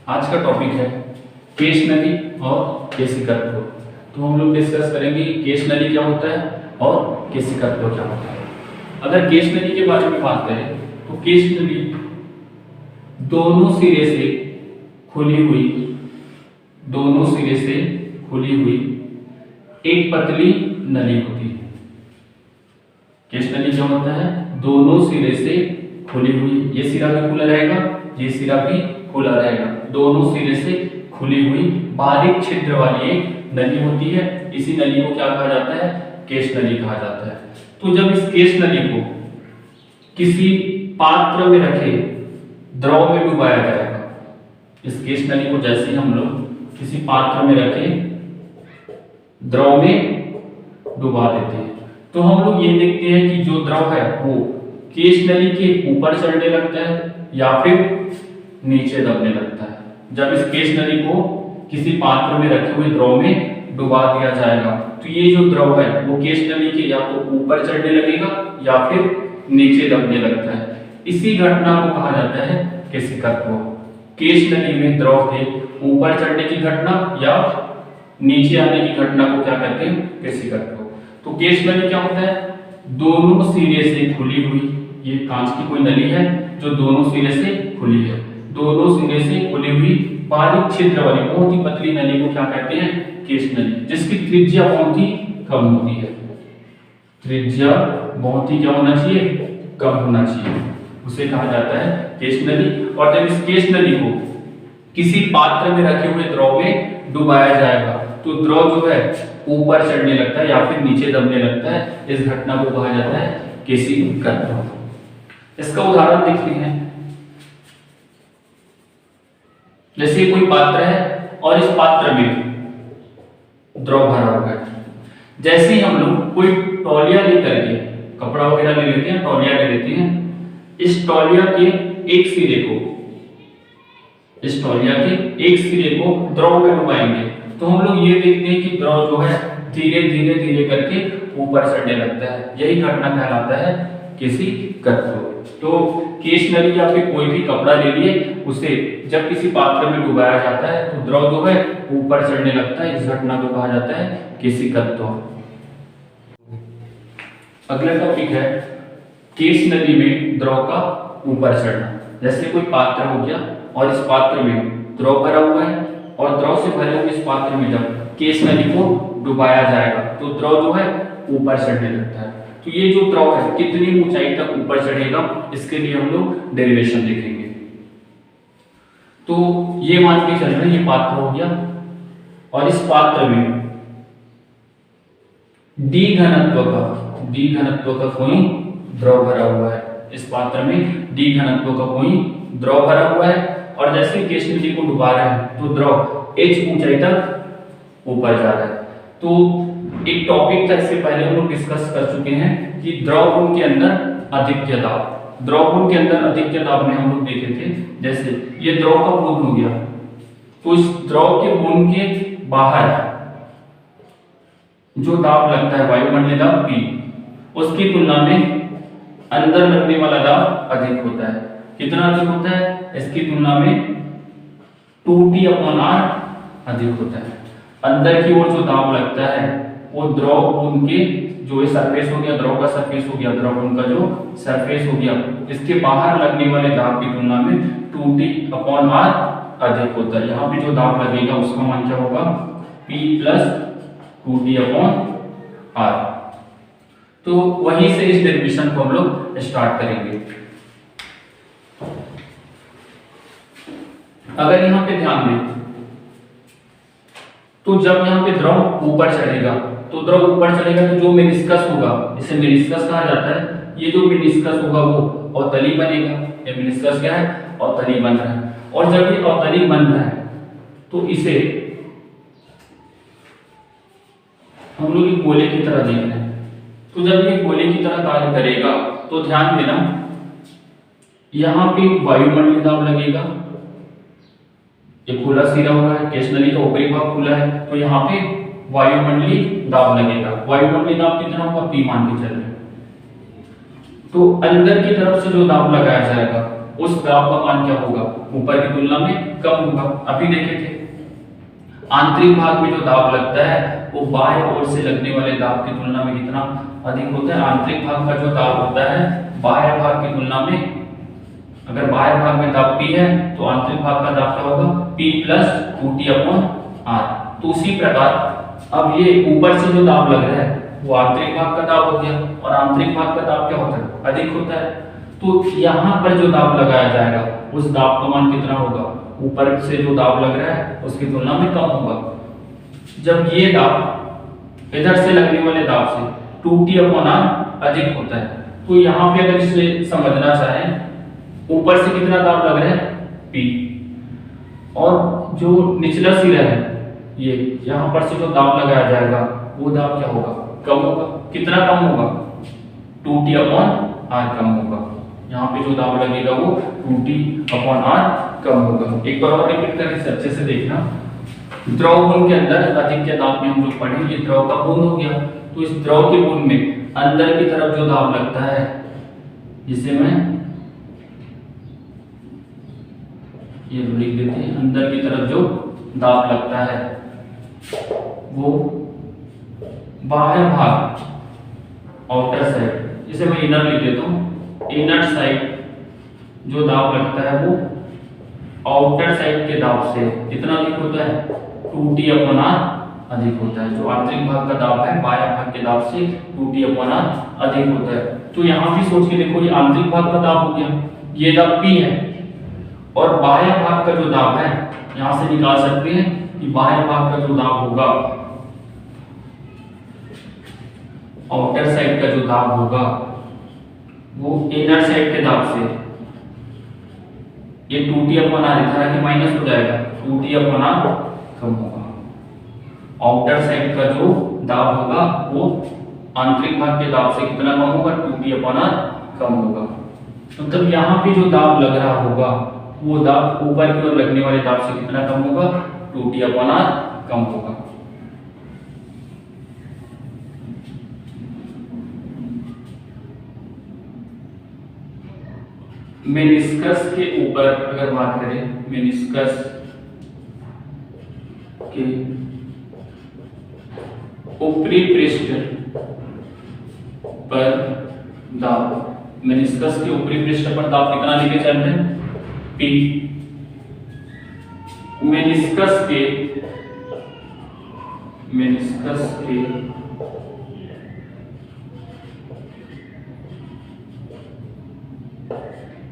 आज का टॉपिक है केश नली और केशिकत्व। तो हम लोग डिस्कस करेंगे केश नली क्या होता है और केशिकत्व क्या होता है। अगर केश नली के बारे में बात करें तो केश नली दोनों सिरे से खुली हुई एक पतली नली होती है। केश नली क्या होता है? दोनों सिरे से खुली हुई, ये सिरा भी खुला रहेगा, ये सिरा भी खुला रहेगा, दोनों सिरे से खुली हुई बारीक छिद्र वाली एक नली होती है। इसी नली को क्या कहा जाता है? केश नली कहा जाता है। तो जब इस केश नली को किसी पात्र में रखे द्रव में डुबाया जाएगा, इस केश नली को जैसे हम लोग किसी पात्र में रखे द्रव में डुबा देते हैं तो हम लोग ये देखते हैं कि जो द्रव है वो केश नली के ऊपर चढ़ने लगता है या फिर नीचे दबने लगता है। जब इस केश नली को किसी पात्र में रखे हुए द्रव में डुबा दिया जाएगा तो ये जो द्रव है वो केश नली के या तो ऊपर चढ़ने लगेगा या फिर नीचे दबने लगता है। इसी घटना को कहा जाता है केशिकत्व। केश नली में द्रव के ऊपर चढ़ने की घटना या नीचे आने की घटना को क्या कहते हैं? केशिकत्व। तो केश नली क्या होता है? दोनों सिरे से खुली हुई, ये कांच की कोई नली है जो दोनों सिरे से खुली है, दोनों सिरे से खुली हुई बारीक छिद्र वाली बहुत ही पतली नली को क्या कहते हैं? केश नली, जिसकी त्रिज्या बहुत ही कम होती है। त्रिज्या बहुत ही क्या होना चाहिए? कम होना चाहिए, उसे कहा जाता है केश नली। और जब इस केश नली को किसी पात्र में रखे हुए द्रव में डुबाया जाएगा तो द्रव जो है ऊपर चढ़ने लगता है या फिर नीचे दबने लगता है। इस घटना को कहा जाता है केशिकत्व। इसका उदाहरण देखते हैं। जैसे कोई पात्र है और इस पात्र में द्रव भरा हुआ है, जैसे ही हम लोग कोई तौलिया लेकर के कपड़ा वगैरह ले लेते हैं, तौलिया ले लेते हैं, इस तौलिया के एक सिरे को द्रव में डुबाएंगे तो हम लोग ये देखते हैं कि द्रव जो है धीरे धीरे करके ऊपर चढ़ने लगता है। यही घटना कहलाता है केशिकत्व। तो केश नली या फिर कोई भी कपड़ा ले लिए, उसे जब किसी पात्र में डुबाया जाता है तो द्रव जो है ऊपर चढ़ने लगता है। इस घटना को कहा जाता है केशिकत्व। अगला टॉपिक है केश नली में द्रव का ऊपर चढ़ना। जैसे कोई पात्र हो गया और इस पात्र में द्रव भरा हुआ है और द्रव से भरे हुए इस पात्र में जब केश नली को डुबाया जाएगा तो द्रव जो है ऊपर चढ़ने लगता है। तो ये जो द्रव है कितनी ऊंचाई तक ऊपर चढ़ेगा, इसके लिए हम लोग डेरिवेशन देखेंगे। तो ये मान के चल रहे, ये पात्र हो गया और इस पात्र में डी घनत्व का कोई द्रव भरा हुआ है। इस पात्र में डी घनत्व का कोई द्रव भरा हुआ है और जैसे केश नली को डुबा रहे हैं तो द्रव h ऊंचाई तक ऊपर जा रहा है। तो एक टॉपिक था, इससे पहले हम लोग डिस्कस कर चुके हैं कि द्रव गुण के अंदर अधिक्य दाब। द्रव गुण के अंदर अधिक्य दाब में हम लोग देखे थे, जैसे ये द्रव का गुण हो गया तो इस द्रव के गुण के बाहर जो दाब लगता है वायुमंडलीय दाब P, उसकी तुलना में अंदर लगने वाला दाब अधिक होता है। कितना अधिक होता है? इसकी तुलना में 2T/R अधिक होता है। अंदर की ओर जो दाब लगता है वो द्रव गुण के जो सरफेस हो गया, द्रव का सरफेस हो गया, द्रव गुण का जो सरफेस हो गया, इसके बाहर लगने वाले दाब की तुलना में 2T/R अधिक होता है। यहाँ पे जो दाब लगेगा उसका मान क्या होगा? P + 2T/R। तो वहीं से इस डेरिवेशन को हम लोग स्टार्ट करेंगे। अगर यहाँ पे ध्यान दें तो जब यहाँ पे द्रव ऊपर चढ़ेगा तो जो मेनिस्कस होगा, इसे मेनिस्कस कहा जाता है। ये जो मेनिस्कस होगा वो अवतली बनेगा। ये मेनिस्कस क्या है? अवतली बन रहा है। और जब ये अवतली बन रहा है तो इसे हम लोग एक गोले की तरह देख रहे हैं। तो जब ये गोले की तरह कार्य करेगा तो ध्यान देना, यहाँ पे वायुमंडलीय दाब लगेगा। ये खुला सिरा हुआ है, केश नली का ऊपरी भाग खुला है, तो यहाँ पे वायुमंडलीय दाब लगेगा। वायुमंडलीय दाब कितना होगा? P मान के चल रहे हैं। तो अंदर की तरफ से जो दाब लगाया जाएगा उस दाब का मान क्या होगा, ऊपर की तुलना में कम होगा। अभी देखे थे आंतरिक भाग में जो दाब लगता है वो बाह्य ओर से लगने वाले दाब की तुलना में कितना अधिक होता है। आंतरिक भाग का जो दाब होता है बाह्य भाग की तुलना में, अगर बाह्य भाग में दाब P है तो आंतरिक भाग का दाब क्या होगा, P प्लस 2T/R। तो उसी प्रकार अब ये ऊपर से जो दाब लग रहा है वो आंतरिक भाग का दाब हो गया, और आंतरिक भाग का दाब क्या होता है, अधिक होता है। तो यहाँ पर जो दाब लगाया जाएगा उस दाब का मान कितना होगा, ऊपर से जो दाब लग रहा है उसकी तुलना में कम होगा। जब ये दाब इधर से लगने वाले दाब से 2T/R अधिक होता है, तो यहाँ पे अगर इसे समझना चाहें ऊपर से कितना दाब लग रहा है P, और जो निचला सिरा है ये यहाँ पर से जो दाब लगाया जाएगा वो दाब क्या होगा, कम होगा। कितना कम होगा, 2T/R कम होगा। यहाँ पे जो दाब लगेगा वो 2T/R कम होगा। एक बार और रिपीट करके अच्छे से देखना। द्रव बूंद के अंदर अधिक दाब में हम लोग पढ़े, ये द्रव का बूंद हो गया। तो इस द्रव के बूंद में अंदर की तरफ जो दाब लगता है, जिसे मैं ये लिख देते हैं, अंदर की तरफ जो दाब लगता है वो बाह्य भाग आउटर साइड, इसे मैं इनर लिख देता हूँ, इनर साइड जो दाब लगता है वो आउटर साइड के दाब से कितना अधिक होता है, 2T/R अधिक होता है। जो आंतरिक भाग का दाब है बाह्य भाग के दाब से 2T/R अधिक होता है। तो यहाँ भी सोच के देखो, ये आंतरिक भाग का दाब हो गया, ये दाब P है, और बाह्य भाग का जो दाब है यहाँ से निकाल सकते हैं कि बाह्य भाग का जो दाब होगा, आउटर साइड का जो दाब होगा वो इनर साइड के दाब से, ये 2T/R इधर आके माइनस हो जाएगा, 2T/R कम होगा। आउटर साइड का जो दाब होगा वो आंतरिक भाग के दाब से कितना कम होगा, 2T/R कम होगा। मतलब यहाँ पे जो दाब लग रहा होगा वो दाब ऊपर की ओर लगने वाले दाब से कितना कम होगा, 2T/R कम होगा। मेनिस्कस के ऊपर अगर बात करें, मेनिस्कस के ऊपरी पृष्ठ पर दाब, मेनिस्कस के ऊपरी पृष्ठ पर दाब कितना लेके चल रहे हैं, P। मेनिस्कस के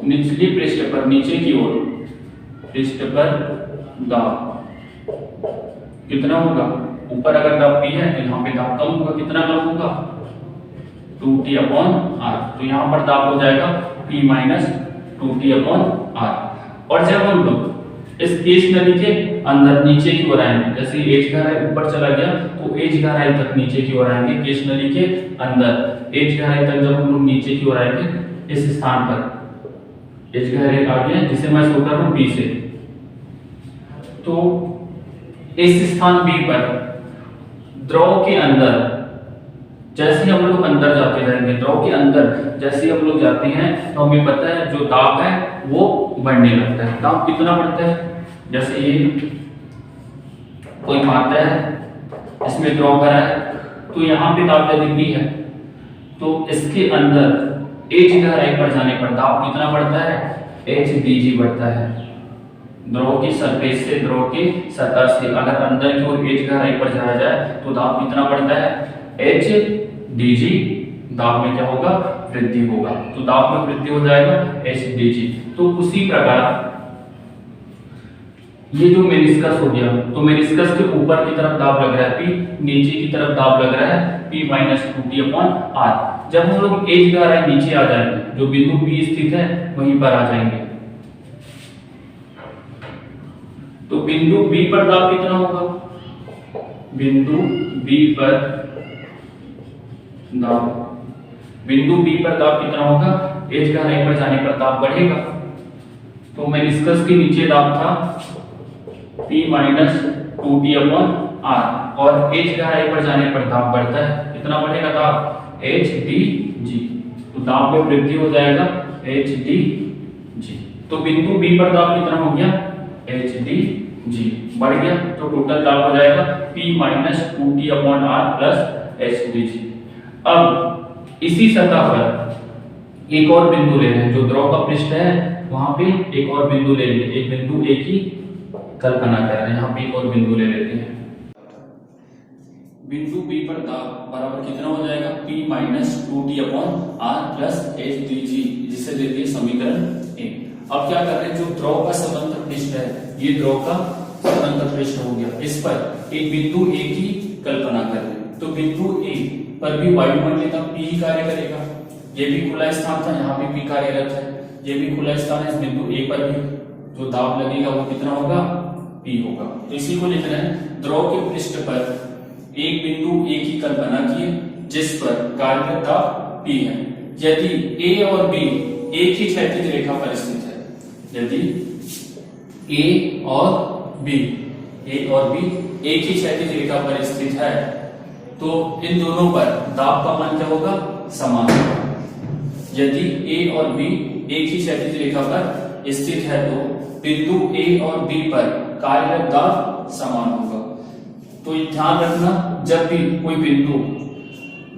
निचली पृष्ठ पर, नीचे की ओर पृष्ठ पर दाब कितना होगा, ऊपर अगर दाब P है तो यहाँ पे दाब कम होगा। कितना कम होगा, 2T/R। तो यहाँ पर दाब हो जाएगा P माइनस 2T/R। और जब हम लोग इस केश नली के अंदर नीचे की ओर आएंगे, जैसे एच गहराई ऊपर चला गया तो एच गहराई तक नीचे की ओर आएंगे, केश नली के अंदर एच गहराई तक जब हम लोग नीचे की ओर आएंगे, इस स्थान पर एच गहराई आ गया जिसे मैं शो कर रहा हूँ B से, तो इस स्थान B पर द्रव के अंदर जैसे हम लोग अंदर जाते रहेंगे, द्रव के अंदर जैसे हम लोग जाते हैं तो हमें पता है जो दाब है वो बढ़ने लगता है। दाब कितना बढ़ता है, जैसे ये कोई पात्र है, इसमें द्रव भरा है, तो यहाँ पे दाब यदि B है तो इसके अंदर H गहराई पर जाने पर दाब कितना बढ़ता है, HdG बढ़ता है। द्रव की सरफेस से, द्रव की सतह से अगर अंदर की ओर H गहराई पर जाया जाए तो दाब कितना बढ़ता है, HdG। दाब में क्या होगा, वृद्धि होगा, तो दाब में वृद्धि हो जाएगा HdG। तो उसी प्रकार ये जो मेनिस्कस हो गया, तो मेनिस्कस के ऊपर की तरफ दाब लग रहा है P, नीचे की तरफ दाब लग रहा है P माइनस 2T/R। जब हम लोग एच गहराई नीचे आ जाएंगे, जो बिंदु P स्थित है वहीं पर आ जाएंगे, तो बिंदु B पर दाब कितना होगा, बिंदु B पर दाब कितना होगा, एच गहराई पर जाने पर दाब बढ़ेगा। तो मेनिस्कस के नीचे दाब था P माइनस 2T/R और एच गहराई पर जाने पर दाब बढ़ता है, कितना बढ़ेगा दाब, HdG। तो दाब में वृद्धि हो जाएगा HdG। तो बिंदु बी पर दाब कितना हो गया, एच डी जी बढ़ गया, तो टोटल दाब हो जाएगा P minus 2T/R plus H D G. अब इसी सतह पर एक और बिंदु ले रहे हैं, जो द्रव का पृष्ठ है वहां पे एक और बिंदु ले लेंगे, एक बिंदु ए की कल्पना कर रहे हैं, यहाँ पे एक और बिंदु ले लेते हैं। बिंदु बी पर दाब बराबर कितना हो जाएगा, P minus 2T/R plus H D G, जिसे देते हैं समीकरण 1। अब क्या कर रहे हैं, जो द्रव का स्वतंत्र पृष्ठ है, ये द्रव का स्वतंत्र पृष्ठ हो गया, इस पर एक बिंदु ए की कल्पना कर रहे हैं। तो बिंदु ए पर भी वायुमंडलीय दाब P ही कार्य करेगा, ये भी खुला स्थान था, यहाँ भी P कार्यरत है, ये भी खुला स्थान है, इस बिंदु ए पर भी जो दाब लगेगा वो कितना होगा, P होगा। तो इसी को लिख रहे हैं, द्रव के पृष्ठ पर एक बिंदु ए की कल्पना किए जिस पर कार्यरत दाब P है। यदि ए और बी एक ही क्षैतिज रेखा पर स्थित है, यदि ए और बी एक ही क्षैतिज रेखा पर स्थित है, तो इन दोनों पर दाब का मान क्या होगा, समान होगा। यदि ए और बी एक ही क्षैतिज रेखा पर स्थित है तो बिंदु ए और बी पर कार्यरत दाब समान होगा। तो ध्यान रखना, जब भी कोई बिंदु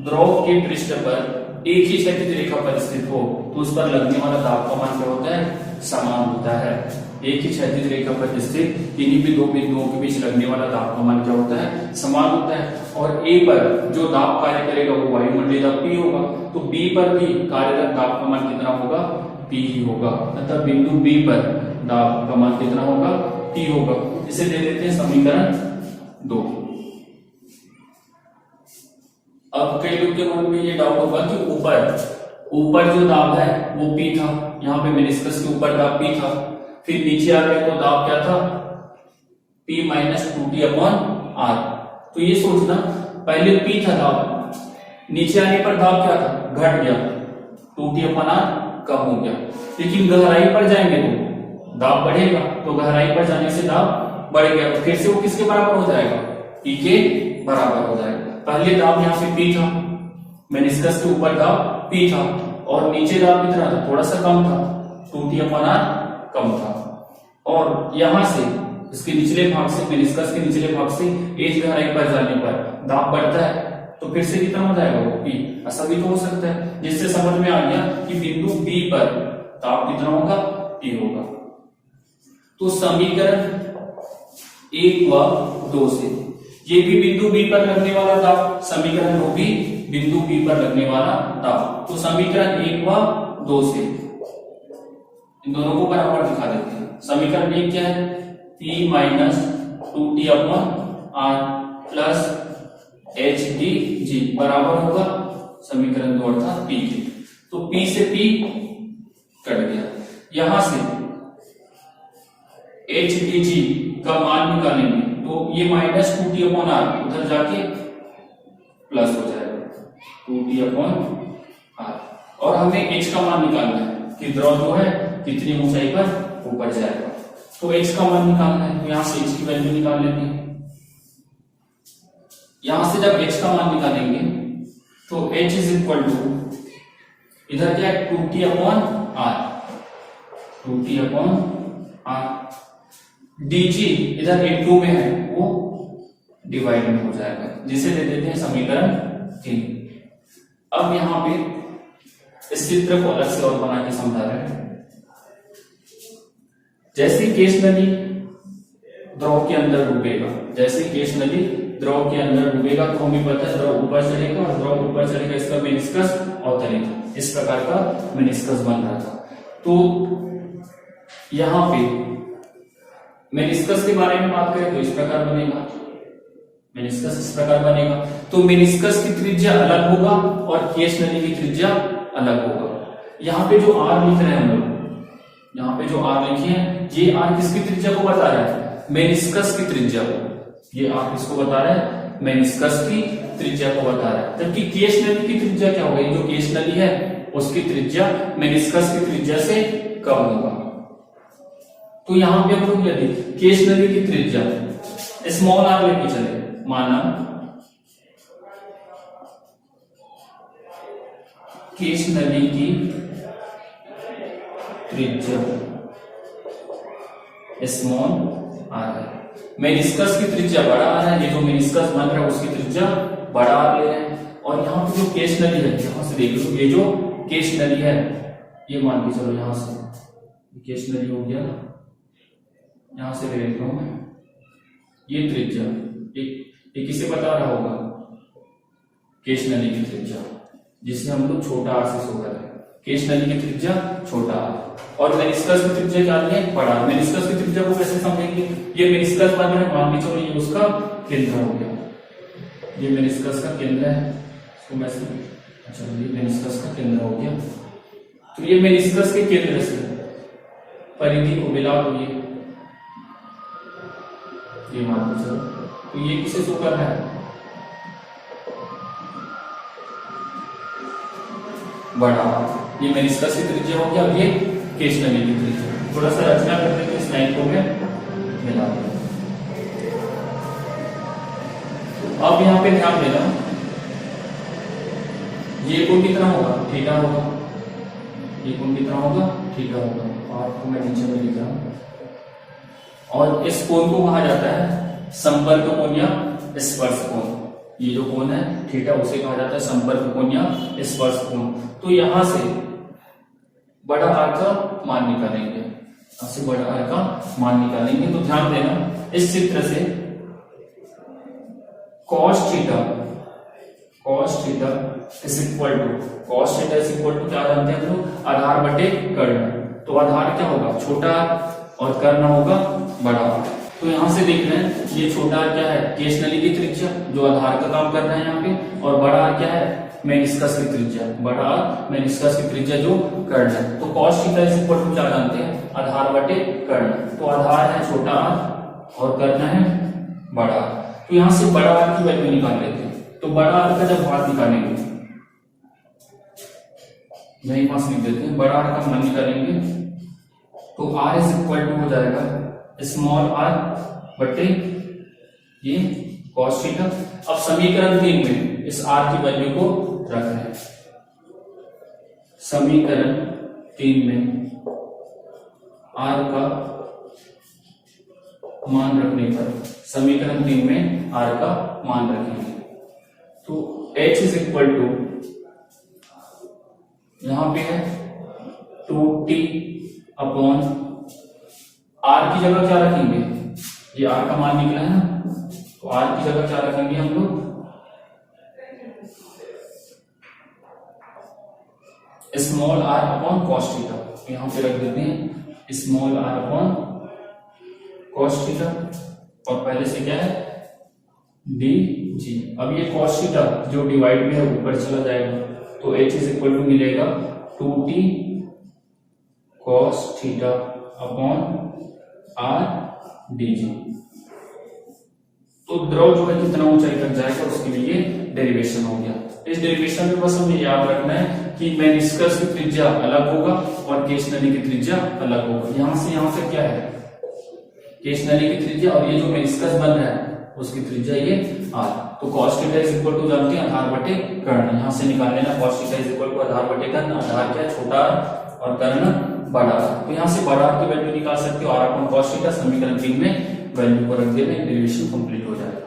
द्रव के पृष्ठ पर एक ही क्षैतिज रेखा पर स्थित हो तो उस पर लगने वाला दाब का मान क्या होता है, समान होता है। एक ही क्षैतिज रेखा पर स्थित इन्हीं भी दो बिंदुओं के बीच लगने वाला दाब का मान क्या होता है, समान होता है। और ए पर जो दाब कार्य करेगा वो वायुमंडलीय दाब P होगा, तो B पर भी कार्यरत दाब का मान कितना होगा, P ही होगा। अतः बिंदु B पर दाब का मान कितना होगा, P होगा। इसे दे देते हैं समीकरण 2। अब कई लोग के मन में ये डाउट होगा कि ऊपर जो दाब है वो P था, यहाँ पे मेनिस्कस के ऊपर दाब P था, फिर नीचे आ गया तो दाब क्या था, P माइनस 2T/R। तो ये सोचना, पहले P था दाब, नीचे आने पर दाब क्या था, घट गया, 2T/R कम हो गया। लेकिन गहराई पर जाएंगे तो दाब बढ़ेगा, तो गहराई पर जाने से दाब बढ़ गया, तो फिर से वो किसके बराबर हो जाएगा, P के बराबर हो जाएगा। पहले दाब यहाँ पे P था, मेनिस्कस के ऊपर दाब P था, और नीचे दाब कितना था, थोड़ा सा कम था, 2T/R कम था। और यहां से इसके निचले भाग से, मेनिस्कस के निचले भाग से एज गहराई पर जाने पर दाब बढ़ता है, तो फिर से कितना हो जाएगा वो P। ऐसा भी तो हो सकता है, जिससे समझ में आ गया कि बिंदु B पर दाब कितना होगा, P होगा। तो समीकरण 1 व 2 से ये भी बिंदु B पर लगने वाला दाब, समीकरण 2 भी बिंदु B पर लगने वाला दाब। तो समीकरण 1 व 2 से इन दोनों को बराबर दिखा देते हैं। समीकरण 1 क्या है, P minus 2T/R plus H D G बराबर होगा समीकरण 2 अर्थात P के। तो P से P कट गया, यहां से एच डी जी का मान निकालेंगे तो ये माइनस 2T/R उधर जाके प्लस हो जाएगा 2T/R। और हमें h का मान निकालना है कि द्रव जो है कितनी ऊंचाई पर ऊपर जाएगा, तो h का मान निकालना है। तो यहां से h की वैल्यू निकाल लेते हैं। यहां से जब h का मान निकालेंगे तो h इज इक्वल टू, इधर क्या है 2T/R, 2T/R dg इधर इनटू में है वो डिवाइड में हो जाएगा, जिसे दे देते हैं समीकरण 3। अब यहां पे इस चित्र को अलग से और बना के समझा रहे हैं। जैसे केश नली द्रव के अंदर डूबेगा, जैसे केश नली द्रव के अंदर डूबेगा तो हमें पता है द्रव ऊपर चलेगा, और द्रव ऊपर चलेगा इसका मेनिस्कस अवतरित, इस प्रकार का मेनिस्कस बन रहा था। तो यहां पे मेनिस्कस के बारे में बात करें तो इस प्रकार बनेगा, मेनिस्कस इस प्रकार बनेगा। तो मेनिस्कस की त्रिज्या अलग होगा और केश नली की त्रिज्या अलग होगा। यहाँ पे जो R लिख रहे हैं हम लोग, यहाँ पे जो R लिखे हैं, ये R किसकी त्रिज्या को बता रहा है, मेनिस्कस की त्रिज्या को। ये R किसको बता रहा है, मेनिस्कस की त्रिज्या को बता रहा है। जबकि केश नली की त्रिज्या क्या होगी, जो केश नली है उसकी त्रिज्या मेनिस्कस की त्रिज्या से कम होगा। तो यहां पे हम लोग यदि केश नली की त्रिज्या स्मॉल r लेके चले, माना केश नली की त्रिज्या स्मॉल आर है। मेनिस्कस की त्रिज्या बड़ा आर है, ये जो मेनिस्कस बन रहा है उसकी त्रिज्या बड़ा आर ले रहे हैं। और यहाँ पे जो केस नली है, यहाँ से देख लो, ये जो केस नली है, ये मान के चलो यहाँ से केस नली हो गया ना, यहाँ से ले लेता हूं मैं, ये त्रिज्या ये किसे बता रहा होगा, केस नली की त्रिज्या, जिसे हम लोग छोटा आर से शो कर रहे हैं। केस नली की त्रिज्या छोटा आर और मेनिस्कस की त्रिज्या क्या है, बड़ा आर। मेनिस्कस की त्रिज्या को कैसे समझेंगे, ये मेनिस्कस बन रहा है, मान के चलो ये उसका केंद्र हो गया, ये मेनिस्कस का केंद्र है, इसको मैं अच्छा ये मेनिस्कस का केंद्र हो गया। तो ये मेनिस्कस के केंद्र से परिधि को मिला तो ये मान के चलो, तो ये किसे शो कर रहा है, बड़ा। ये मेनिस्कस की त्रिज्या हो गया, ये केस नली की त्रिज्या। थोड़ा सा रचना करते हैं इस लाइन को मैं मिला। अब यहाँ पे ध्यान देना, ये कोण कितना होगा, थीटा होगा, ये कोण कितना होगा, थीटा होगा, आपको मैं नीचे में लिख रहा हूं। और इस कोण को कहा जाता है संपर्क कोण या स्पर्श कोण। ये जो कोण है थीटा, उसे कहा जाता है संपर्क कोण या स्पर्श कोण। तो यहां से बड़ा आर का मान निकालेंगे, यहां से बड़ा आर का मान निकालेंगे। तो ध्यान देना, इस चित्र से cos theta is equal to क्या जानते हैं हम लोग, आधार बटे कर्ण। तो आधार क्या होगा, छोटा और कर्ण होगा बड़ा। तो यहां से देख रहे हैं, ये छोटा आर क्या है, केस नली की त्रिज्या जो आधार का काम कर रहा है यहाँ पे, और बड़ा आर क्या है, मेनिस्कस की त्रिज्या, बड़ा आर मेनिस्कस की त्रिज्या जो कर्ण है। तो cos theta is equal to क्या जानते हैं, आधार बटे कर्ण। तो आधार है छोटा आर और कर्ण है बड़ा आर। तो यहां से बड़ा आर की वैल्यू निकाल लेते हैं। तो बड़ा आर का जब मान निकालेंगे, यही पास लिख देते हैं, बड़ा आर का मान निकालेंगे तो आर इज इक्वल टू हो जाएगा स्मॉल आर बटे ये cos थीटा। अब समीकरण 3 में इस आर की वैल्यू को रख रहे हैं। समीकरण 3 में आर का मान रखने पर, समीकरण 3 में आर का मान रखेंगे तो h इज इक्वल टू, यहां पे है 2t अपॉन आर की जगह क्या रखेंगे, ये आर का मान निकला है ना, तो आर की जगह क्या रखेंगे हम लोग, small r upon cos theta. यहां पे रख देते हैं small r upon cos theta, और पहले से क्या है dg। अब ये cos थीटा जो डिवाइड में है ऊपर चला जाएगा, तो h इज इक्वल टू मिलेगा 2t cos theta upon r dg। तो द्रव जो है कितना ऊंचाई तक जाएगा उसके लिए डेरिवेशन हो गया। इस डेरिवेशन में बस हमें याद रखना है कि मेनिस्कस की त्रिज्या अलग होगा और केस नली की त्रिज्या अलग होगा। यहां से क्या है, केस नली की त्रिज्या, और ये जो मेनिस्कस बन रहा है उसकी त्रिज्या ये r। तो cos theta is equal to जानते हैं आधार बटे कर्ण, यहां से निकाल लेना cos theta is equal to आधार बटे कर्ण। आधार क्या है, छोटा और कर्ण बड़ा। तो यहां से बड़ा की वैल्यू निकाल सकते हो r अपॉन cos थीटा। समीकरण 3 में वैल्यू को रख देना, डेरिवेशन कंप्लीट हो जाएगा।